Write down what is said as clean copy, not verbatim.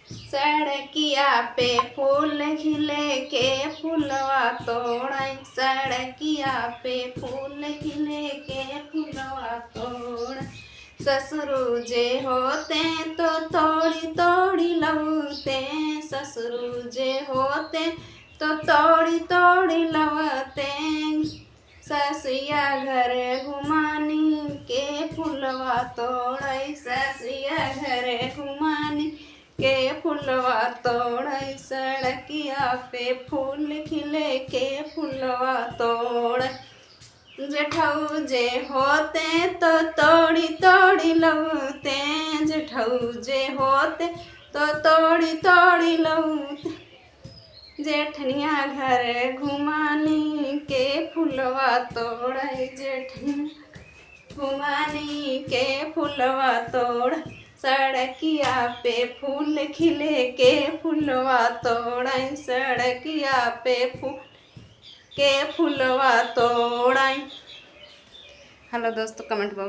सड़किया पे फूल खिले के फूलवा तोड़ाई, सड़किया पे फूल खिले के फूलवा तोड़। ससुरु जे होते तो तोड़ी तोड़ी लवते, ससुरु जे होते तो तोड़ी तोड़ी लवते। ससिया घर घुमानी के फूलवा तोड़ाई, ससिया घर घुमानी के फूलवा तोड़ाई। सड़किया पे फूल खिले के फूलवा तोड़। जेठऊ जे होते तो तोड़ी तोड़ी लवते, जेठऊ जे होते तो तोड़ी तोड़ी लवते। जेठनिया घर घुमानी के फूलवा तोड़ाई, जेठनिया घुमानी के फूलवा तोड़। सड़किया पे फूल खिले के फूलवा तोड़ाई, सड़किया पे फूल के फूलवा तोड़ाई। हेलो दोस्तों, कमेंट बॉक्स